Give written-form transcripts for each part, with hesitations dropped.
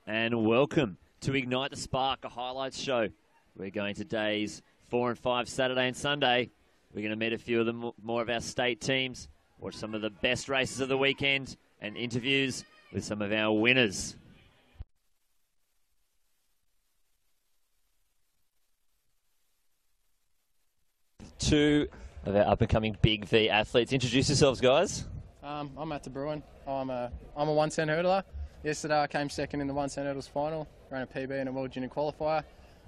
And welcome to Ignite the Spark, a highlights show. We're going to days 4 and 5, Saturday and Sunday. We're going to meet a few of the more of our state teams, watch some of the best races of the weekend, and interviews with some of our winners. Two of our up-and-coming Big V athletes. Introduce yourselves, guys. I'm Matt de Bruin. I'm a 110 hurdler. Yesterday I came second in the 110 hurdles final, ran a PB in a World Junior qualifier,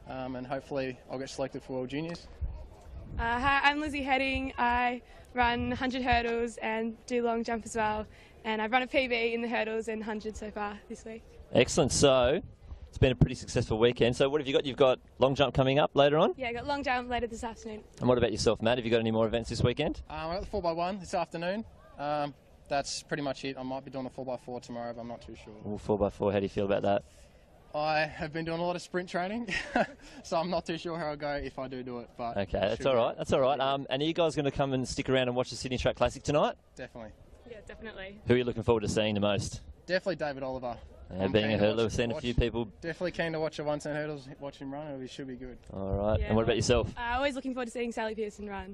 and hopefully I'll get selected for World Juniors. Hi, I'm Lizzie Heading. I run 100 hurdles and do long jump as well, and I've run a PB in the hurdles and 100 so far this week. Excellent. So it's been a pretty successful weekend. So what have you got? You've got long jump coming up later on? Yeah, I got long jump later this afternoon. And what about yourself, Matt? Have you got any more events this weekend? I got the 4x1 this afternoon. That's pretty much it. I might be doing a 4x4 tomorrow, but I'm not too sure. Ooh, 4x4, how do you feel about that? I have been doing a lot of sprint training, so I'm not too sure how I'll go if I do it. But okay, that's all right. That's all right. And are you guys going to come and stick around and watch the Sydney Track Classic tonight? Definitely. Yeah, definitely. Who are you looking forward to seeing the most? Definitely David Oliver. Being a hurdler, we've seen a few people. Definitely keen to watch the 110 hurdles, watch him run. It should be good. All right. Yeah, and what about yourself? Always looking forward to seeing Sally Pearson run.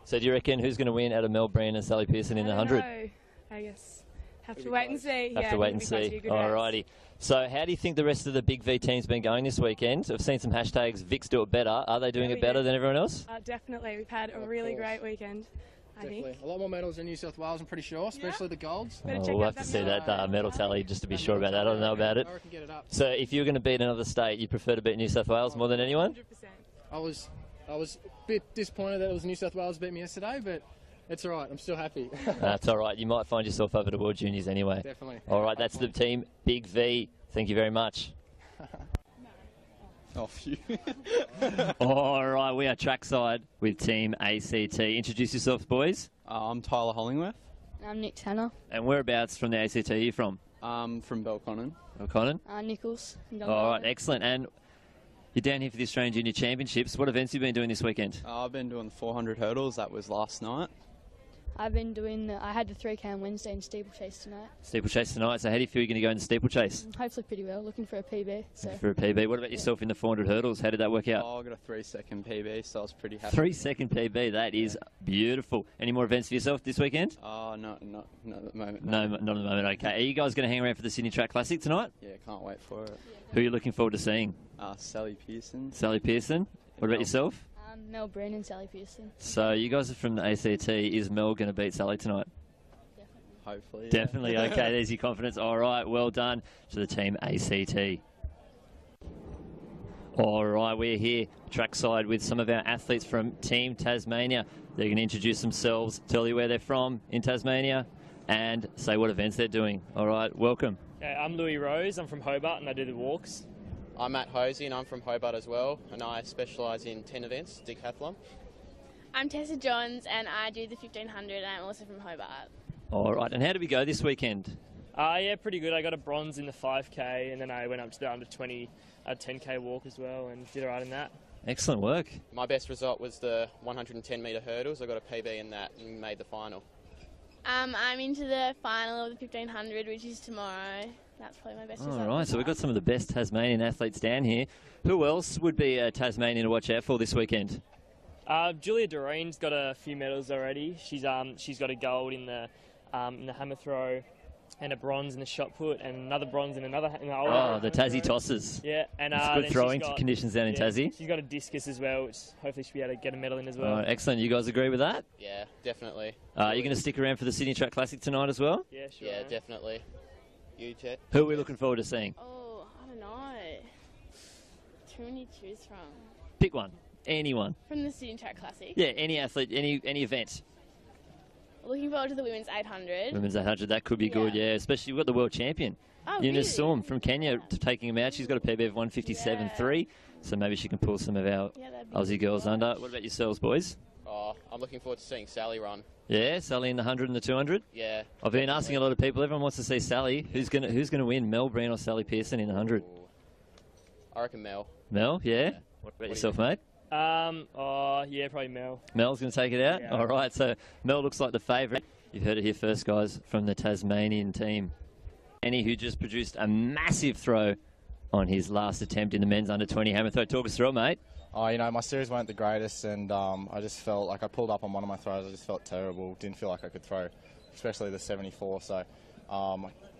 So do you reckon who's going to win out of Mel Breen and Sally Pearson in the 100? No, I guess. Have to wait and see. Have to wait and see. All righty. So how do you think the rest of the Big V team's been going this weekend? I've seen some hashtags, Vicks do it better. Are they doing it better than everyone else? Definitely. We've had a really great weekend, I think. A lot more medals in New South Wales, I'm pretty sure, especially the golds. We'll have to see that medal tally just to be sure about that. I don't know about it. I reckon get it up. So if you were going to beat another state, you prefer to beat New South Wales more than anyone? 100%. I was a bit disappointed that it was New South Wales beat me yesterday, but it's all right. I'm still happy. That's all right. You might find yourself over to World Juniors anyway. Definitely. All right, that's the team Big V. Thank you very much. Oh, phew. All right, we are trackside with Team ACT. Introduce yourselves, boys. I'm Tyler Hollingworth. I'm Nick Tanner. And whereabouts from the ACT are you from? From Belconnen. Belconnen? Nichols. All right, excellent. And you're down here for the Australian Junior Championships. What events have you been doing this weekend? I've been doing the 400 hurdles. That was last night. I've been doing I had the 3K on Wednesday and steeplechase tonight. Steeplechase tonight. So how do you feel you're going to go in the steeplechase? Hopefully pretty well. Looking for a PB. So. For a PB. What about yourself in the 400 hurdles? How did that work out? Oh, I got a 3-second PB, so I was pretty happy. 3-second PB. That is beautiful. Any more events for yourself this weekend? No, not at the moment. No, not at the moment. Okay. Are you guys going to hang around for the Sydney Track Classic tonight? Yeah, can't wait for it. Who are you looking forward to seeing? Sally Pearson. Sally Pearson. What about yourself? Mel Breen and Sally Pearson. So you guys are from the ACT. Is Mel going to beat Sally tonight? Definitely. Hopefully. Yeah. Definitely. Okay, there's your confidence. All right, well done to the team ACT. All right, we're here trackside with some of our athletes from Team Tasmania. They're going to introduce themselves, tell you where they're from in Tasmania, and say what events they're doing. All right, welcome. Okay, I'm Louis Rose. I'm from Hobart and I do the walks. I'm Matt Hosey and I'm from Hobart as well, and I specialise in 10 events, decathlon. I'm Tessa Johns and I do the 1500 and I'm also from Hobart. All right, and how did we go this weekend? Yeah, pretty good. I got a bronze in the 5K and then I went up to the under 20 10K walk as well and did all right in that. Excellent work. My best result was the 110 metre hurdles. I got a PB in that and made the final. I'm into the final of the 1500, which is tomorrow. That's probably my best result. All right, so we've got some of the best Tasmanian athletes down here. Who else would be a Tasmanian to watch out for this weekend? Julia Doreen's got a few medals already. She's got a gold in the hammer throw, and a bronze in the shot put, and another bronze in the the Tassie tossers. Yeah, and it's good throwing conditions down in Tassie. She's got a discus as well, which hopefully she'll be able to get a medal in as well. All right, excellent. You guys agree with that? Yeah, definitely. Are you going to stick around for the Sydney Track Classic tonight as well? Yeah, sure. Yeah, definitely. You, Chet? Who are we looking forward to seeing? Oh, I don't know. Too many to choose from. Pick one. Anyone. From the Sydney Track Classic? Yeah, any athlete, any event. Looking forward to the women's 800. Women's 800, that could be good, yeah. Especially you've got the world champion. Oh, Eunice really? Storm from Kenya taking him out. She's got a PB of 157.3, so maybe she can pull some of our Aussie girls under. What about yourselves, boys? Oh, I'm looking forward to seeing Sally run. Yeah, Sally in the 100 and the 200? Yeah. I've been asking a lot of people. Everyone wants to see Sally. Who's gonna win, Mel Breen or Sally Pearson in the 100? I reckon Mel. Mel, yeah? What about yourself, mate? Yeah, probably Mel. Mel's going to take it out? Yeah. All right, so Mel looks like the favourite. You've heard it here first, guys, from the Tasmanian team. Annie, who just produced a massive throw on his last attempt in the men's under-20 hammer throw. Talk us through it, mate. Oh, you know, my series weren't the greatest, and I just felt like I pulled up on one of my throws. I just felt terrible. Didn't feel like I could throw, especially the 74. So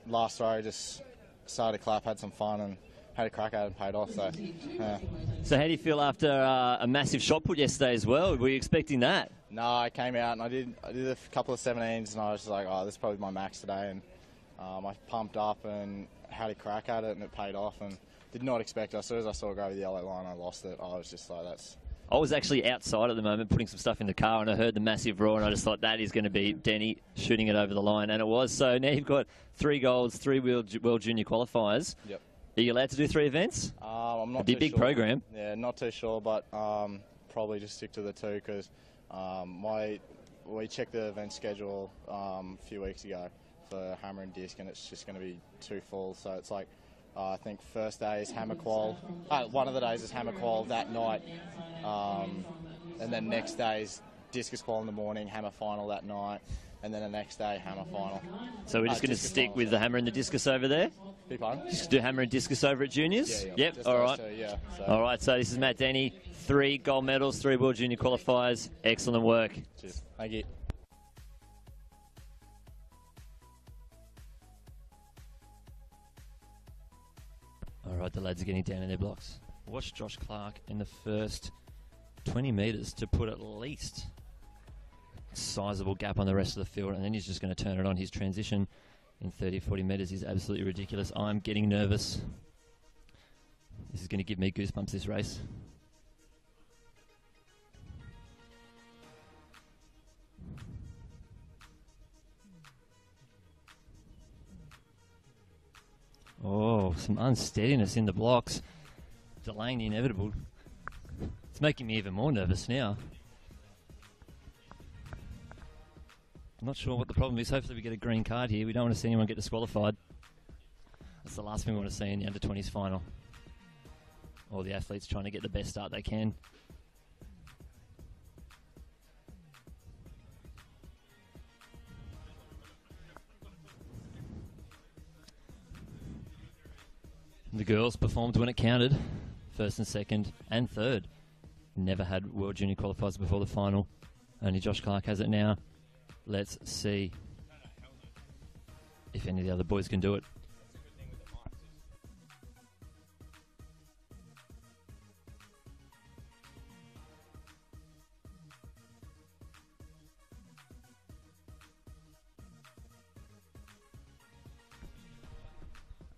last throw, just started to clap, had some fun, and had a crack at it and paid off. So, yeah. So how do you feel after a massive shot put yesterday as well? Were you expecting that? No, I came out and I did a couple of 17s, and I was just like, oh, this is probably my max today. And I pumped up and had a crack at it, and it paid off. And did not expect it. As soon as I saw it go over the yellow line, I lost it. I was just like, that's... I was actually outside at the moment putting some stuff in the car, and I heard the massive roar, and I just thought that is going to be Denny shooting it over the line, and it was. So now you've got 3 golds, 3 World Junior qualifiers. Yep. Are you allowed to do 3 events? I'm not It'd be too a big sure. program. Yeah, not too sure, but probably just stick to the 2 because we checked the event schedule a few weeks ago for hammer and disc, and it's just going to be too full. So it's like I think first day is hammer qual. One of the days is hammer qual that night, and then next day is discus qual in the morning, hammer final that night, and then the next day hammer final. So we're just going to stick with the hammer and the discus over there? Big pardon? Just do hammer and discus over at juniors? Yeah. Yep, all right. Yeah, so. All right, so this is Matt Denny. 3 gold medals, 3 World Junior qualifiers. Excellent work. Cheers. Thank you. All right, the lads are getting down in their blocks. Watch Josh Clark in the first 20 metres to put at least a sizable gap on the rest of the field, and then he's just going to turn it on. His transition in 30, 40 metres is absolutely ridiculous. I'm getting nervous. This is going to give me goosebumps, this race. Oh, some unsteadiness in the blocks, delaying the inevitable. It's making me even more nervous now. I'm not sure what the problem is. Hopefully we get a green card here. We don't want to see anyone get disqualified. That's the last thing we want to see in the under-20s final. All the athletes trying to get the best start they can. The girls performed when it counted, 1st and 2nd and 3rd. Never had World Junior qualifiers before the final. Only Josh Clark has it now. Let's see if any of the other boys can do it.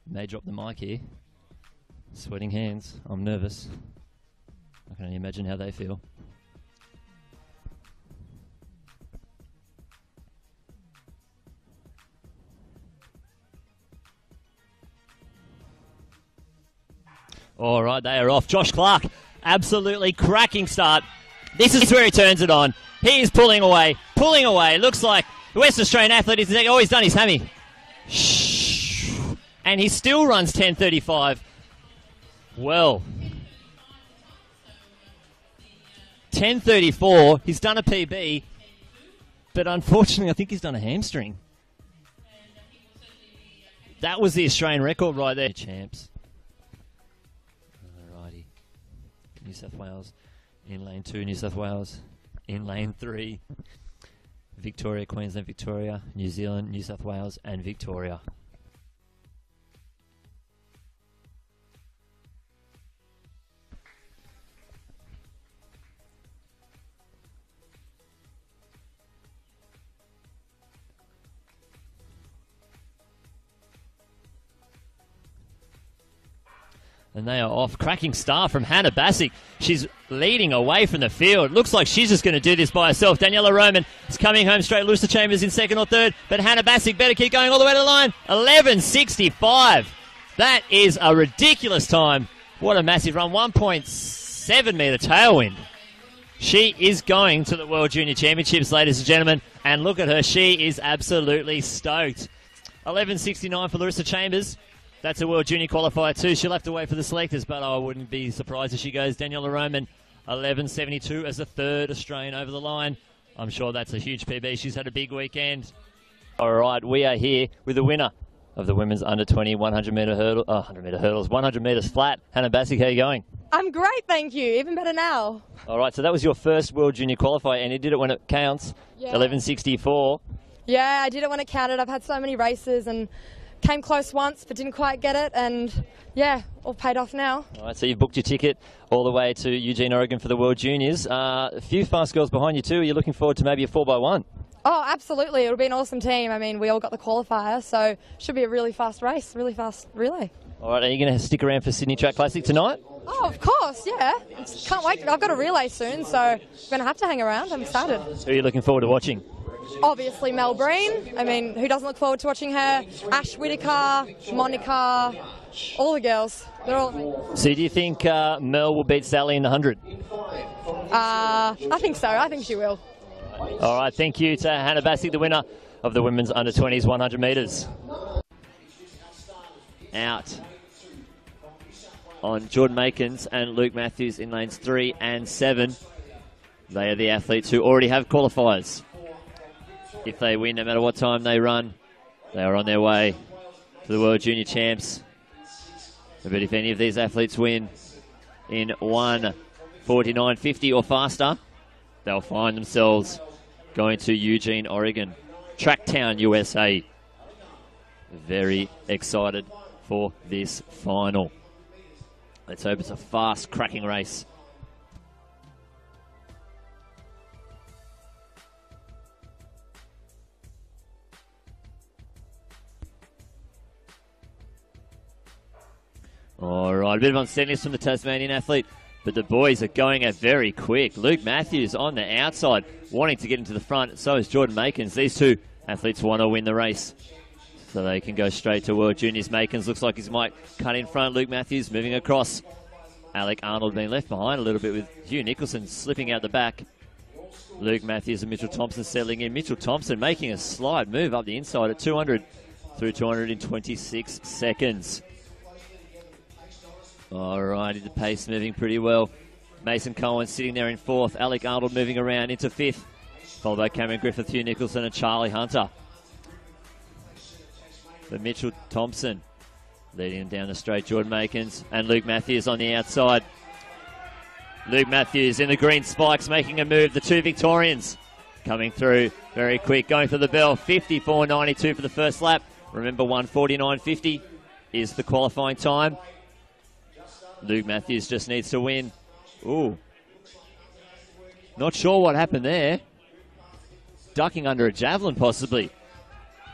May drop the mic here. Sweating hands. I'm nervous. I can only imagine how they feel. All right, they are off. Josh Clark, absolutely cracking start. This is where he turns it on. He is pulling away. Looks like the West Australian athlete is... Oh, he's done his hammy. Shh. And he still runs 10:35. Well, 10:34. He's done a PB, but unfortunately, I think he's done a hamstring. That was the Australian record right there. Champs. Alrighty. New South Wales in lane 2. New South Wales in lane 3. Victoria, Queensland, Victoria, New Zealand, New South Wales, and Victoria. And they are off. Cracking start from Hannah Bassick. She's leading away from the field. Looks like she's just going to do this by herself. Daniela Roman is coming home straight. Lucia Chambers in 2nd or 3rd. But Hannah Bassick better keep going all the way to the line. 11:65. That is a ridiculous time. What a massive run. 1.7 metre tailwind. She is going to the World Junior Championships, ladies and gentlemen. And look at her. She is absolutely stoked. 11:69 for Larissa Chambers. That's a World Junior qualifier too. She'll have to wait for the selectors, but I wouldn't be surprised if she goes. Daniela Roman, 11:72 as the 3rd Australian over the line. I'm sure that's a huge PB. She's had a big weekend. All right, we are here with the winner of the women's under-20 100-metre hurdle, 100-metre hurdles, 100 metres flat. Hannah Bassick, how are you going? I'm great, thank you. Even better now. All right, so that was your first World Junior qualifier, and you did it when it counts, Yeah. 11:64. Yeah, I did it when it counted. I've had so many races and came close once but didn't quite get it, and yeah, all paid off now. All right, so you've booked your ticket all the way to Eugene, Oregon for the World Juniors. A few fast girls behind you too. Are you looking forward to maybe a 4x1? Oh, absolutely. It'll be an awesome team. I mean, we all got the qualifier, so should be a really fast race, really fast relay. All right, are you going to stick around for Sydney Track Classic tonight? Oh, of course, yeah. Can't wait. I've got a relay soon, so I'm going to have to hang around. I'm excited. Who are you looking forward to watching? Obviously, Mel Breen. I mean, who doesn't look forward to watching her? Ash Whitaker, Monica, all the girls. They're all. So do you think Mel will beat Sally in the 100? I think so. I think she will. All right, thank you to Hannah Bassick, the winner of the women's under-20s 100 metres. Out on Jordan Makins and Luke Matthews in lanes 3 and 7. They are the athletes who already have qualifiers. If they win, no matter what time they run, they are on their way to the World Junior Champs. But if any of these athletes win in 1:49.50 or faster, they'll find themselves going to Eugene, Oregon, Tracktown, USA. Very excited for this final. Let's hope it's a fast, cracking race. All right, a bit of unsteadiness from the Tasmanian athlete, but the boys are going at very quick. Luke Matthews on the outside, wanting to get into the front. So is Jordan Makins. These two athletes want to win the race, so they can go straight to World Juniors. Makins looks like he might cut in front. Luke Matthews moving across. Alec Arnold being left behind a little bit with Hugh Nicholson slipping out the back. Luke Matthews and Mitchell Thompson settling in. Mitchell Thompson making a slide move up the inside at 200 through 200 in 26 seconds. Alrighty, the pace moving pretty well. Mason Cohen sitting there in 4th. Alec Arnold moving around into 5th. Followed by Cameron Griffith, Hugh Nicholson and Charlie Hunter. But Mitchell Thompson leading him down the straight. Jordan Makins and Luke Matthews on the outside. Luke Matthews in the green spikes making a move. The two Victorians coming through very quick. Going for the bell. 54.92 for the first lap. Remember, 1:49.50 is the qualifying time. Luke Matthews just needs to win. Ooh. Not sure what happened there. Ducking under a javelin possibly.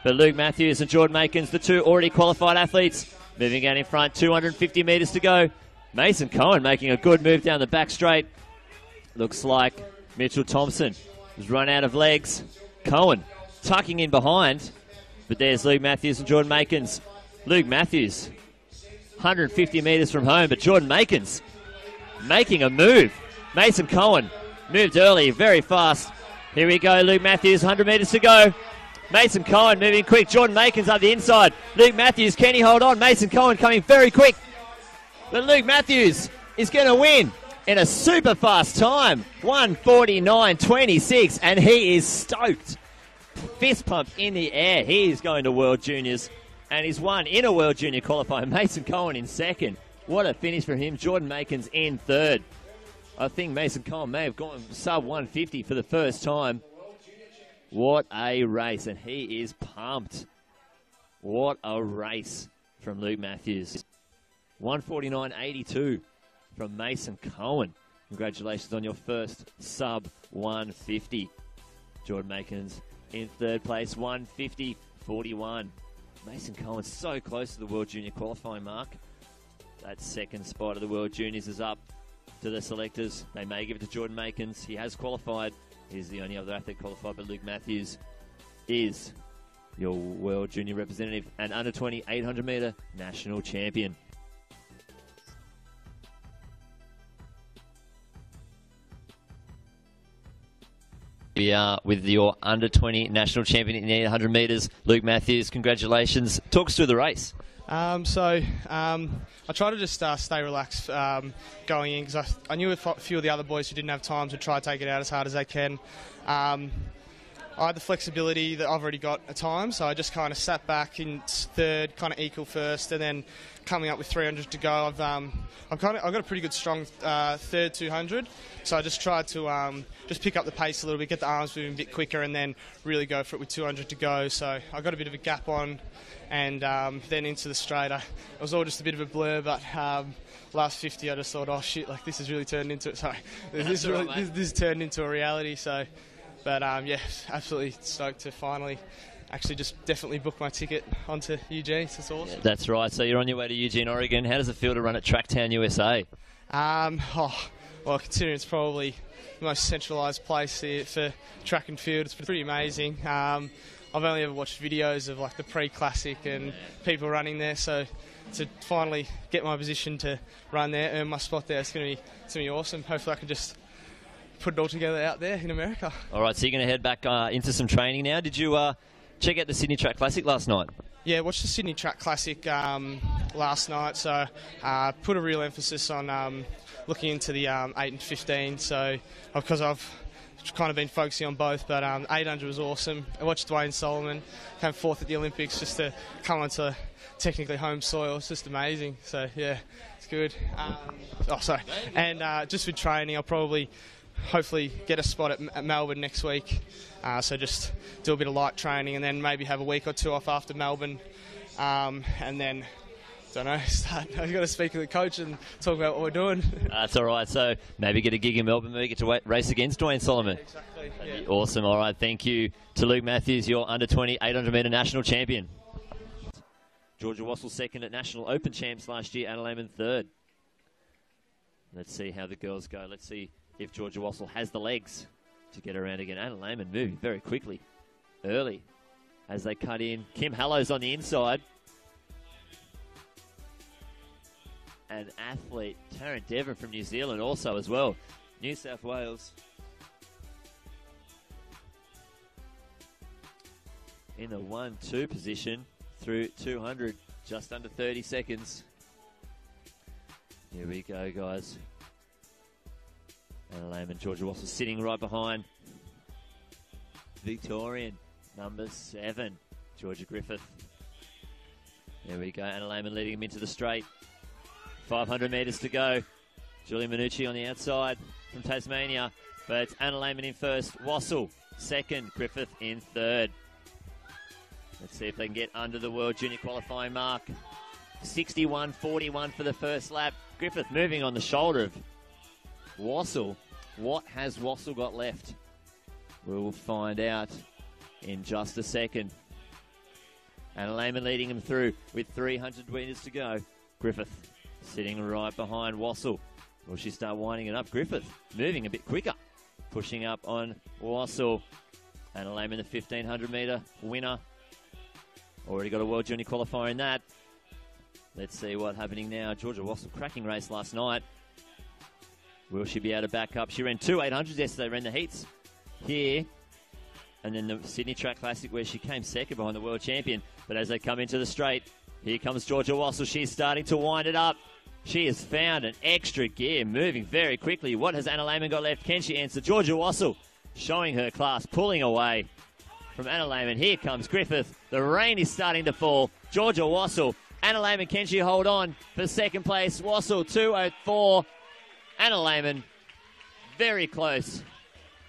But Luke Matthews and Jordan Makins, the two already qualified athletes, moving out in front. 250 metres to go. Mason Cohen making a good move down the back straight. Looks like Mitchell Thompson has run out of legs. Cohen tucking in behind. But there's Luke Matthews and Jordan Makins. Luke Matthews 150 metres from home, but Jordan Makins making a move. Mason Cohen moved early, very fast. Here we go, Luke Matthews, 100 metres to go. Mason Cohen moving quick. Jordan Makins up the inside. Luke Matthews, can he hold on? Mason Cohen coming very quick. But Luke Matthews is going to win in a super fast time. 1:49.26, and he is stoked. Fist pump in the air. He is going to World Juniors. And he's won in a World Junior qualifier. Mason Cohen in 2nd. What a finish for him. Jordan Makins in 3rd. I think Mason Cohen may have gone sub 150 for the first time. What a race. And he is pumped. What a race from Luke Matthews. 1:49.82 from Mason Cohen. Congratulations on your first sub 150. Jordan Makins in 3rd place. 1:50.41. Mason Cohen so close to the World Junior qualifying mark. That 2nd spot of the World Juniors is up to the selectors. They may give it to Jordan Makins. He has qualified. He's the only other athlete qualified, but Luke Matthews is your World Junior representative and under 20 800 metre national champion. We are with your under-20 national champion in the 800 metres, Luke Matthews. Congratulations. Talk us through the race. I try to just stay relaxed going in because I knew a few of the other boys who didn't have time to try to take it out as hard as they can. I had the flexibility that I've already got at times, so I just kind of sat back in third, kind of equal first, and then coming up with 300 to go, I've got a pretty good strong third 200, so I just tried to just pick up the pace a little bit, get the arms moving a bit quicker, and then really go for it with 200 to go. So I got a bit of a gap on, and then into the straight. It was all just a bit of a blur, but last 50 I just thought, oh shit, like this has really turned into it. Sorry, this turned into a reality. So, but yeah, absolutely stoked to finally actually just definitely book my ticket onto Eugene. So it's awesome. Yeah, that's right. So you're on your way to Eugene, Oregon. How does it feel to run at Tracktown, USA? Well, considering it's probably the most centralised place here for track and field, it's pretty amazing. I've only ever watched videos of like the pre-classic and people running there, so to finally get my position to run there, earn my spot there, it's going to be awesome. Hopefully I can just put it all together out there in America. All right, so you're going to head back into some training now. Did you check out the Sydney Track Classic last night? Yeah, watched the Sydney Track Classic last night, so put a real emphasis on looking into the 8 and 15, so because I've kind of been focusing on both, but 800 was awesome. I watched Dwayne Solomon came fourth at the Olympics, just to come onto technically home soil. It's just amazing, so yeah, it's good. And just with training, I'll probably hopefully get a spot at Melbourne next week, so just do a bit of light training and then maybe have a week or two off after Melbourne, and then don't know, I've got to speak with the coach and talk about what we're doing. That's all right. So maybe get a gig in Melbourne, maybe get to race against Dwayne Solomon. Yeah, exactly. That'd be awesome. All right, thank you to Luke Matthews, your under-20 800-metre national champion. Georgia Wassell second at National Open champs last year, Anna Lehman third. Let's see how the girls go. Let's see if Georgia Wassell has the legs to get around again. Anna Lehman moving very quickly, early, as they cut in. Kim Hallows on the inside. And athlete Taryn Devon from New Zealand also as well. New South Wales in the 1-2 position through 200, just under 30 seconds. Here we go, guys. Anna Lehman, Georgia Wassell sitting right behind Victorian, number 7, Georgia Griffith. There we go, Anna Lehman leading him into the straight. 500 metres to go. Julie Minucci on the outside from Tasmania, but it's Anna Lehman in first, Wassell second, Griffith in third. Let's see if they can get under the World Junior qualifying mark. 61.41 for the first lap. Griffith moving on the shoulder of Wassell. What has Wassell got left? We'll find out in just a second. Anna Lehman leading him through with 300 metres to go. Griffith sitting right behind Wassell. Will she start winding it up? Griffith moving a bit quicker, pushing up on Wassell. Anna Lehman, the 1500 metre winner. Already got a World Junior qualifier in that. Let's see what's happening now. Georgia Wassell, cracking race last night. Will she be able to back up? She ran 2 800s yesterday, ran the heats here. And then the Sydney Track Classic where she came second behind the world champion. But as they come into the straight, here comes Georgia Wassell. She's starting to wind it up. She has found an extra gear, moving very quickly. What has Anna Lehman got left? Can she answer? Georgia Wassell showing her class, pulling away from Anna Lehman. Here comes Griffith. The rain is starting to fall. Georgia Wassell. Anna Lehman, can she hold on for second place? Wassell, 2:04. Anna Lehman, very close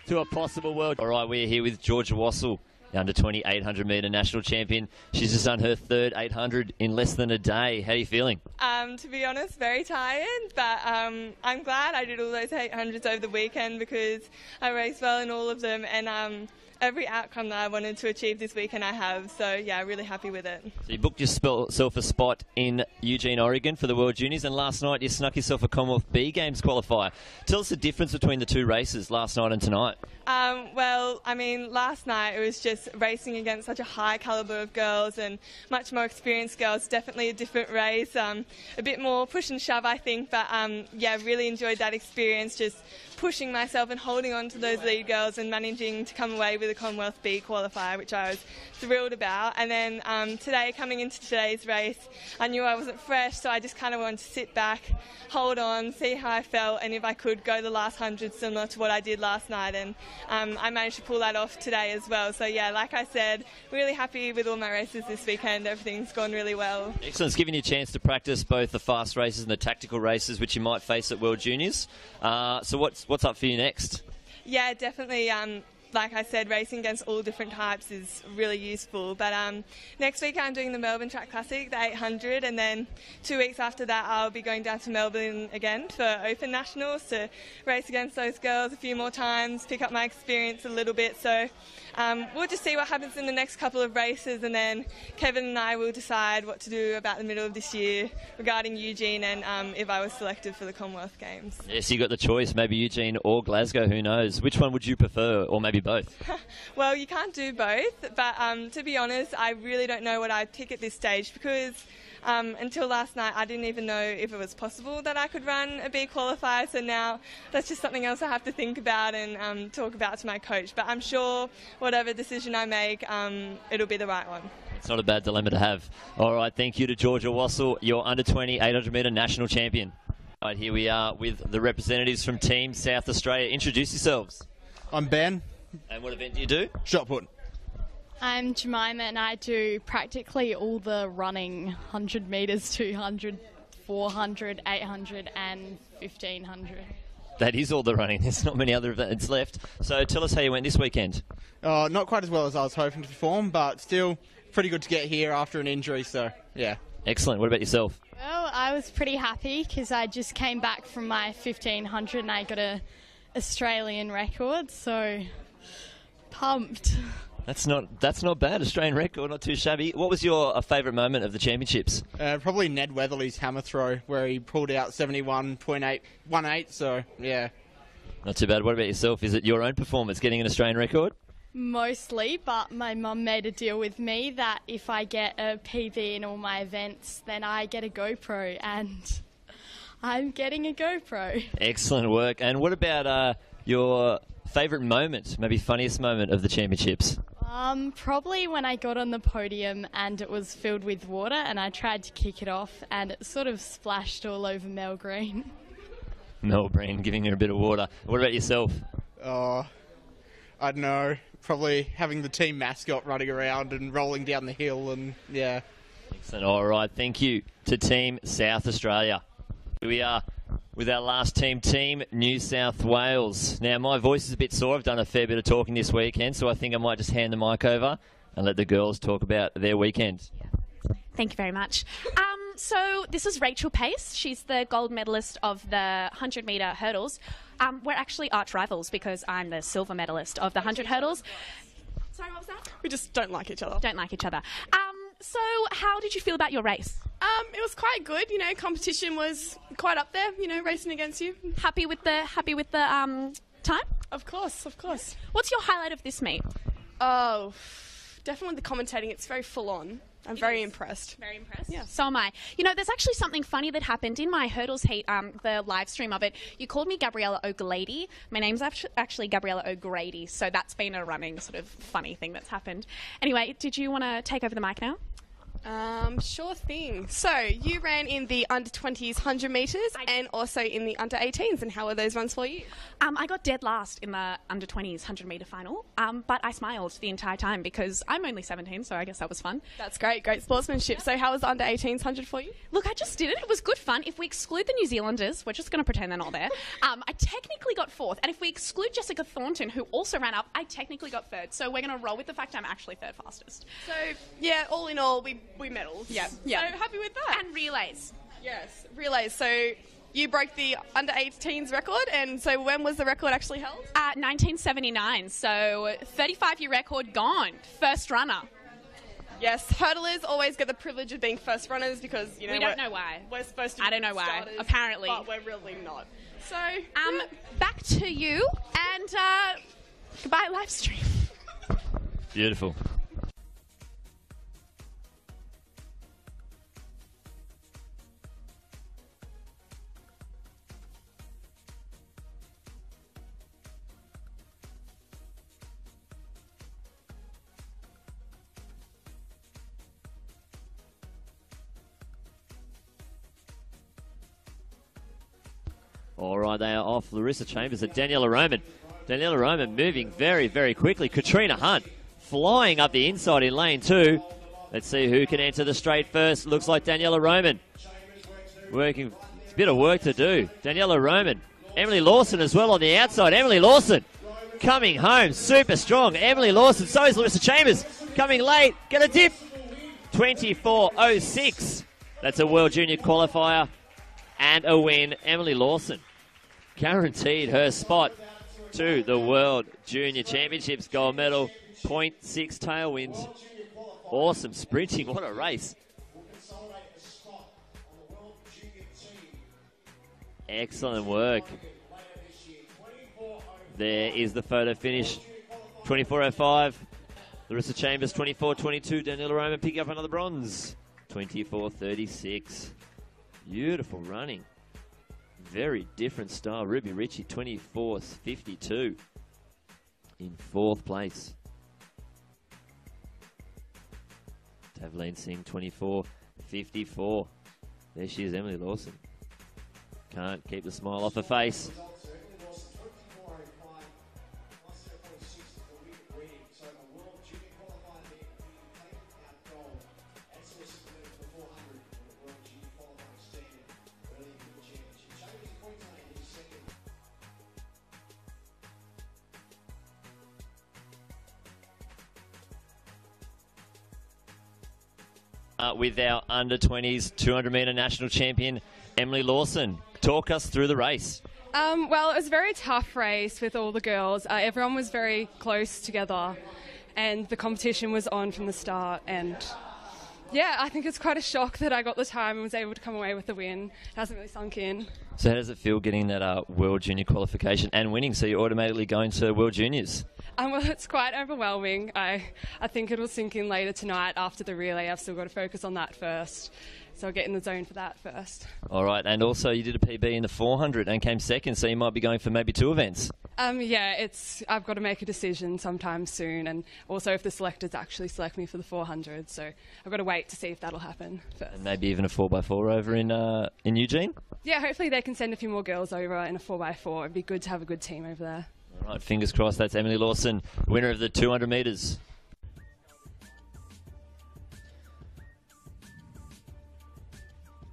to a possible world. All right, we're here with Georgia Wassell, the under-20 800-metre national champion. She's just done her third 800 in less than a day. How are you feeling? To be honest, very tired, but I'm glad I did all those 800s over the weekend because I raced well in all of them, and every outcome that I wanted to achieve this weekend I have. So, yeah, really happy with it. So you booked yourself a spot in Eugene, Oregon for the World Juniors, and last night you snuck yourself a Commonwealth B Games qualifier. Tell us the difference between the two races, last night and tonight. Well, I mean, last night it was just racing against such a high calibre of girls and much more experienced girls. Definitely a different race, a bit more push and shove, I think. But, yeah, really enjoyed that experience, just pushing myself and holding on to those lead girls and managing to come away with a Commonwealth B qualifier, which I was thrilled about. And then today, coming into today's race, I knew I wasn't fresh, so I just kind of wanted to sit back, hold on, see how I felt, and if I could go the last 100 similar to what I did last night. And I managed to pull that off today as well. So yeah, like I said, really happy with all my races this weekend. Everything's gone really well. Excellent. It's given you a chance to practice both the fast races and the tactical races, which you might face at World Juniors. So what's up for you next? Yeah, definitely. Like I said, racing against all different types is really useful. But next week I'm doing the Melbourne Track Classic, the 800, and then 2 weeks after that I'll be going down to Melbourne again for Open Nationals to race against those girls a few more times, pick up my experience a little bit. So we'll just see what happens in the next couple of races, and then Kevin and I will decide what to do about the middle of this year regarding Eugene and if I was selected for the Commonwealth Games. Yes, you got the choice, maybe Eugene or Glasgow, who knows? Which one would you prefer, or maybe both? Well, you can't do both, but to be honest, I really don't know what I'd pick at this stage, because until last night I didn't even know if it was possible that I could run a B qualifier, so now that's just something else I have to think about and talk about to my coach. But I'm sure whatever decision I make, it'll be the right one. It's not a bad dilemma to have. All right, thank you to Georgia Wassell, your under-20 800-metre national champion. All right, here we are with the representatives from Team South Australia. Introduce yourselves. I'm Ben. And what event do you do? Shot put. I'm Jemima and I do practically all the running, 100 metres, 200, 400, 800 and 1500. That is all the running. There's not many other events left. So tell us how you went this weekend. Not quite as well as I was hoping to perform, but still pretty good to get here after an injury, so yeah. Excellent. What about yourself? Well, I was pretty happy because I just came back from my 1500 and I got a Australian record, so pumped. That's not bad. Australian record, not too shabby. What was your favourite moment of the championships? Probably Ned Weatherly's hammer throw, where he pulled out 71.818, so yeah. Not too bad. What about yourself? Is it your own performance getting an Australian record? Mostly, but my mum made a deal with me that if I get a PB in all my events, then I get a GoPro, and I'm getting a GoPro. Excellent work. And what about your favourite moment, maybe funniest moment of the championships? Probably when I got on the podium and it was filled with water and I tried to kick it off and it sort of splashed all over Mel Green. Mel Green giving her a bit of water. What about yourself? I don't know. Probably having the team mascot running around and rolling down the hill, and yeah. Excellent. All right. Thank you to Team South Australia. Here we are with our last team, Team New South Wales. Now, my voice is a bit sore. I've done a fair bit of talking this weekend, so I think I might just hand the mic over and let the girls talk about their weekend. Thank you very much. So this is Rachel Pace. She's the gold medalist of the 100-metre hurdles. We're actually arch rivals because I'm the silver medalist of the 100 hurdles. Sorry, what was that? We just don't like each other. Don't like each other. So how did you feel about your race? It was quite good. You know, competition was quite up there. You know, racing against you. Happy with the time? Of course, of course. What's your highlight of this meet? Oh, definitely the commentating. It's very full on. I'm very impressed. Very impressed? Yeah. So am I. You know, there's actually something funny that happened in my hurdles heat, the live stream of it. You called me Gabriella O'Grady. My name's actually Gabriella O'Grady, so that's been a running sort of funny thing that's happened. Anyway, did you want to take over the mic now? Sure thing. So, you ran in the under-20s 100 metres and also in the under-18s, and how were those runs for you? I got dead last in the under-20s 100-metre final, but I smiled the entire time because I'm only 17, so I guess that was fun. That's great, great sportsmanship. So, how was the under-18s 100 for you? Look, I just did it. It was good fun. If we exclude the New Zealanders, we're just going to pretend they're not there, I technically got fourth, and if we exclude Jessica Thornton, who also ran up, I technically got third, so we're going to roll with the fact I'm actually third fastest. So, yeah, all in all, we medalled. Yeah. So happy with that. And relays. Yes, relays. So you broke the under-18s record, and so when was the record actually held? 1979. So 35-year record gone. First runner. Yes, hurdlers always get the privilege of being first runners because, you know, we don't know why. We're supposed to be I don't know why. starters, Apparently. but we're really not. So, back to you, and goodbye live stream. Beautiful. All right, they are off. Larissa Chambers and Daniela Roman. Daniela Roman moving very, very quickly. Katrina Hunt flying up the inside in lane 2. Let's see who can enter the straight first. Looks like Daniela Roman. Working, it's a bit of work to do. Daniela Roman. Emily Lawson as well on the outside. Emily Lawson coming home, super strong. Emily Lawson, so is Larissa Chambers. Coming late, get a dip. 24.06. That's a World Junior qualifier and a win. Emily Lawson guaranteed her spot to the World Junior Championships gold medal. 0.6 tailwind. Awesome sprinting, what a race. Excellent work. There is the photo finish. 24.05. Larissa Chambers, 24.22. Daniela Roman picking up another bronze. 24.36. Beautiful running. Very different style. Ruby Ritchie, 24.52. In 4th place. Tavleen Singh, 24.54. There she is, Emily Lawson. Can't keep the smile off her face. With our under-20s 200-metre national champion, Emily Lawson. Talk us through the race. Well, it was a very tough race with all the girls. Everyone was very close together, and the competition was on from the start. And yeah, I think it's quite a shock that I got the time and was able to come away with the win. It hasn't really sunk in. So how does it feel getting that World Junior qualification and winning? So you're automatically going to World Juniors? Well, it's quite overwhelming. I think it'll sink in later tonight after the relay. I've still got to focus on that first. So I'll get in the zone for that first. All right, and also you did a PB in the 400 and came second, so you might be going for maybe 2 events. Yeah, I've got to make a decision sometime soon, and also if the selectors actually select me for the 400, so I've got to wait to see if that'll happen first. And maybe even a 4x4 over in Eugene? Yeah, hopefully they can send a few more girls over in a 4x4. It'd be good to have a good team over there. All right, fingers crossed. That's Emily Lawson, winner of the 200 metres.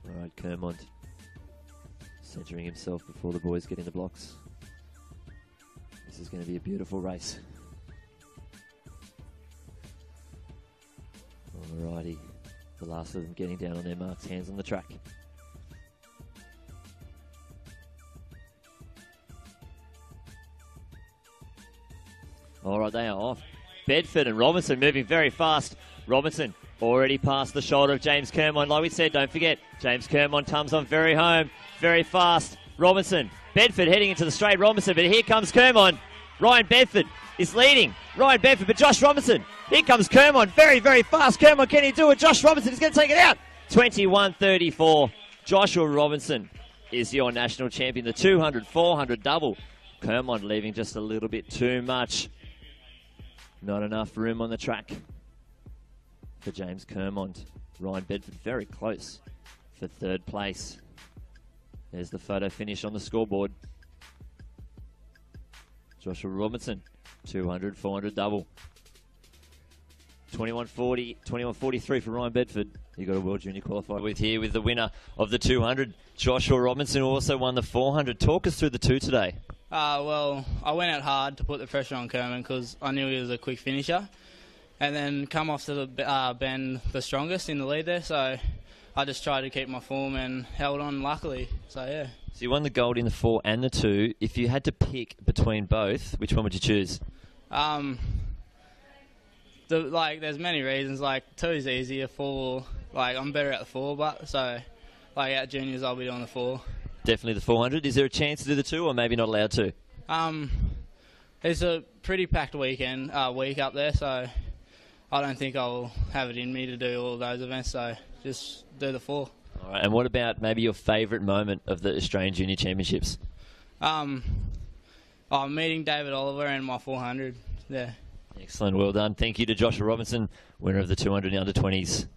All right, Kermont centering himself before the boys get in the blocks. This is going to be a beautiful race. Alrighty, the last of them getting down on their marks, hands on the track. Alright, they are off. Bedford and Robinson moving very fast. Robinson already past the shoulder of James Kermont. Like we said, don't forget, James Kermont comes on very home, very fast. Robinson, Bedford heading into the straight. Robinson, but here comes Kermont. Ryan Bedford is leading. Ryan Bedford, but Josh Robinson. Here comes Kermont, very, very fast. Kermont, can he do it? Josh Robinson is going to take it out. 21.34. Joshua Robinson is your national champion. The 200, 400 double. Kermont leaving just a little bit too much. Not enough room on the track for James Kermont. Ryan Bedford very close for 3rd place. There's the photo finish on the scoreboard. Joshua Robinson, 200, 400 double. 21.40, 21.43 for Ryan Bedford. He got a World Junior qualifier with here with the winner of the 200, Joshua Robinson, who also won the 400. Talk us through the 2 today. Well, I went out hard to put the pressure on Kermont because I knew he was a quick finisher. And then come off to the bend the strongest in the lead there, so I just tried to keep my form and held on luckily. So, yeah. So you won the gold in the 4 and the 2. If you had to pick between both, which one would you choose? There's many reasons. 2 is easier, 4, I'm better at the 4, but so, at juniors I'll be doing the 4. Definitely the 400. Is there a chance to do the 2 or maybe not allowed to? It's a pretty packed week up there, so I don't think I'll have it in me to do all those events, so just do the 4. All right, and what about maybe your favourite moment of the Australian Junior Championships? Meeting David Oliver and my 400, yeah. Excellent, well done. Thank you to Joshua Robinson, winner of the 200 in the under-20s.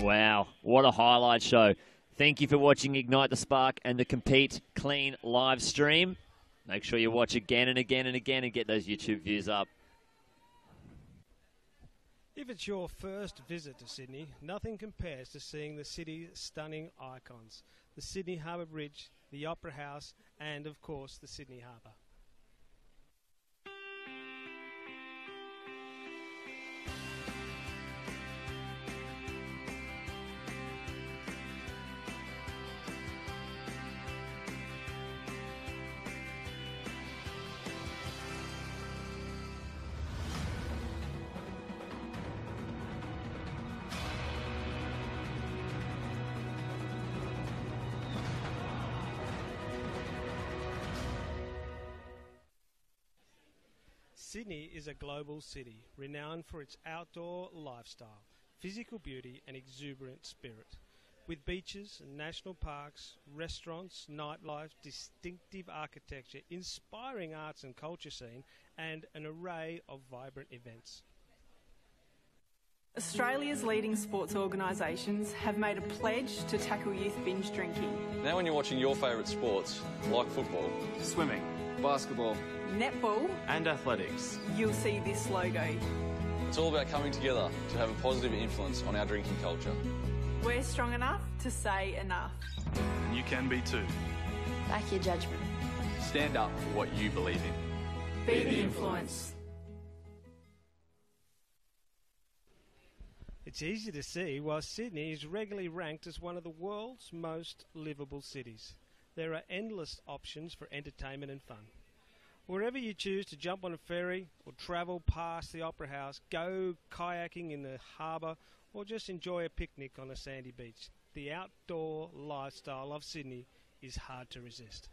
Wow, what a highlight show. Thank you for watching Ignite the Spark and the Compete Clean live stream. Make sure you watch again and again and again and get those YouTube views up. If it's your first visit to Sydney, nothing compares to seeing the city's stunning icons. The Sydney Harbour Bridge, the Opera House, and of course the Sydney Harbour. Sydney is a global city, renowned for its outdoor lifestyle, physical beauty and exuberant spirit. With beaches, national parks, restaurants, nightlife, distinctive architecture, inspiring arts and culture scene, and an array of vibrant events. Australia's leading sports organisations have made a pledge to tackle youth binge drinking. Now when you're watching your favourite sports, like football, swimming, basketball, netball and athletics, you'll see this logo. It's all about coming together to have a positive influence on our drinking culture. We're strong enough to say enough. And you can be too. Back your judgment. Stand up for what you believe in. Be the influence. It's easy to see why Sydney is regularly ranked as one of the world's most livable cities. There are endless options for entertainment and fun. Wherever you choose to jump on a ferry or travel past the Opera House, go kayaking in the harbour or just enjoy a picnic on a sandy beach, the outdoor lifestyle of Sydney is hard to resist.